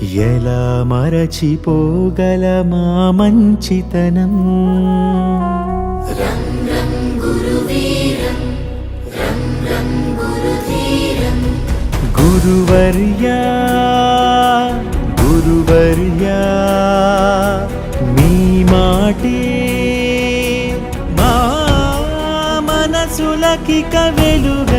ఎలా మరచిపోగల మా మంచితనం. గురువర్యా గురువర్యా మీ మాటే మా మనసులకిక వెలుగు.